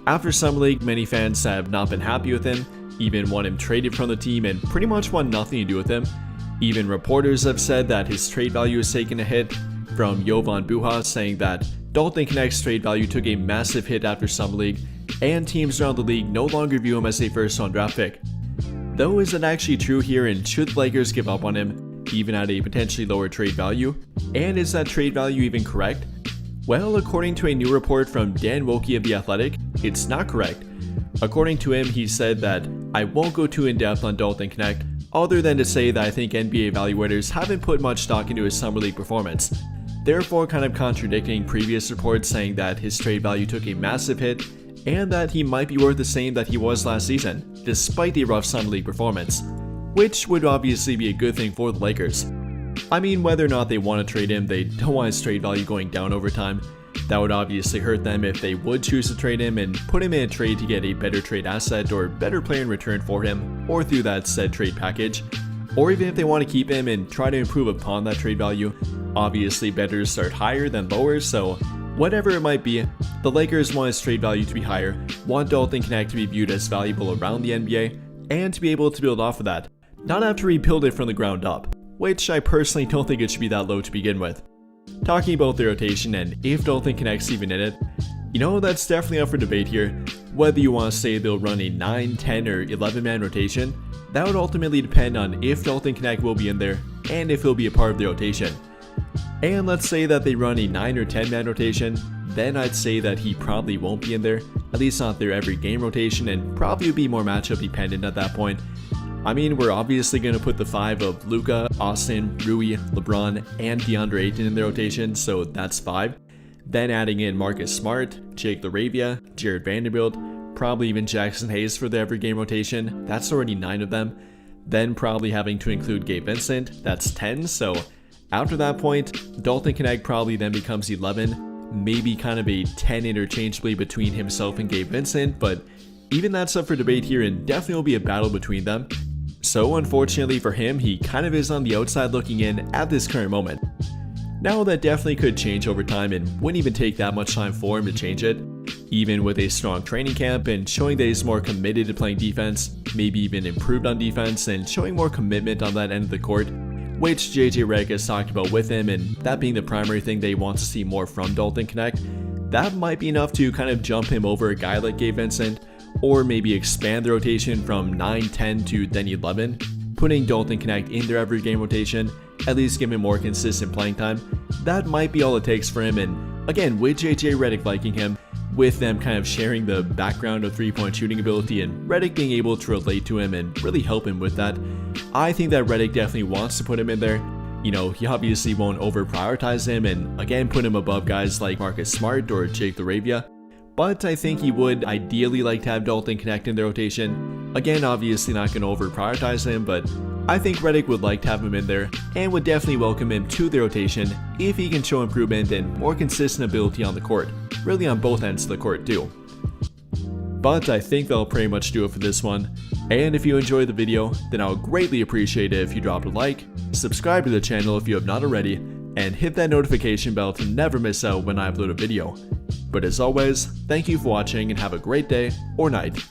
After Summer League, many fans have not been happy with him, even want him traded from the team and pretty much want nothing to do with him. Even reporters have said that his trade value has taken a hit, from Jovan Buha saying that Dalton Knecht's trade value took a massive hit after Summer League, and teams around the league no longer view him as a first-round draft pick. Though, is it actually true here, and should the Lakers give up on him, even at a potentially lower trade value? And is that trade value even correct? Well, according to a new report from Dan Wilkie of The Athletic, it's not correct. According to him, he said that, "I won't go too in-depth on Dalton Knecht, other than to say that I think NBA evaluators haven't put much stock into his Summer League performance," therefore kind of contradicting previous reports saying that his trade value took a massive hit and that he might be worth the same that he was last season, despite a rough Summer League performance, which would obviously be a good thing for the Lakers. I mean, whether or not they want to trade him, they don't want his trade value going down over time. That would obviously hurt them if they would choose to trade him and put him in a trade to get a better trade asset or better player in return for him, or through that said trade package. Or even if they want to keep him and try to improve upon that trade value, obviously better to start higher than lower, so whatever it might be, the Lakers want his trade value to be higher, want Dalton Knecht to be viewed as valuable around the NBA, and to be able to build off of that, not have to rebuild it from the ground up, which I personally don't think it should be that low to begin with. Talking about the rotation and if Dalton Knecht's even in it, that's definitely up for debate here. Whether you want to say they'll run a 9, 10, or 11-man rotation, that would ultimately depend on if Dalton Knecht will be in there and if he'll be a part of the rotation. And let's say that they run a 9 or 10-man rotation, then I'd say that he probably won't be in there, at least not their every game rotation, and probably would be more matchup dependent at that point. I mean, we're obviously going to put the 5 of Luka, Austin, Rui, LeBron, and DeAndre Ayton in the rotation, so that's 5. Then adding in Marcus Smart, Jake LaRavia, Jared Vanderbilt, probably even Jackson Hayes for the every game rotation, that's already 9 of them. Then probably having to include Gabe Vincent, that's 10, so after that point, Dalton Knecht probably then becomes 11, maybe kind of a 10 interchangeably between himself and Gabe Vincent, but even that's up for debate here and definitely will be a battle between them. So unfortunately for him, he kind of is on the outside looking in at this current moment. Now that definitely could change over time and wouldn't even take that much time for him to change it. Even with a strong training camp and showing that he's more committed to playing defense, maybe even improved on defense and showing more commitment on that end of the court, which JJ Redick has talked about with him, and that being the primary thing they want to see more from Dalton Knecht, that might be enough to kind of jump him over a guy like Gabe Vincent, or maybe expand the rotation from 9, 10 to then 11, putting Dalton Knecht in their every game rotation, at least give him more consistent playing time. That might be all it takes for him, and again, with JJ Redick liking him, with them kind of sharing the background of three-point shooting ability and Redick being able to relate to him and really help him with that, I think that Redick definitely wants to put him in there. He obviously won't over-prioritize him and again put him above guys like Marcus Smart or Jake LaRavia, but I think he would ideally like to have Dalton Knecht in the rotation. Again, obviously not going to over-prioritize him, but I think Redick would like to have him in there and would definitely welcome him to the rotation if he can show improvement and more consistent ability on the court, really on both ends of the court too. But I think that'll pretty much do it for this one, and if you enjoyed the video, then I would greatly appreciate it if you dropped a like, subscribe to the channel if you have not already, and hit that notification bell to never miss out when I upload a video. But as always, thank you for watching and have a great day or night.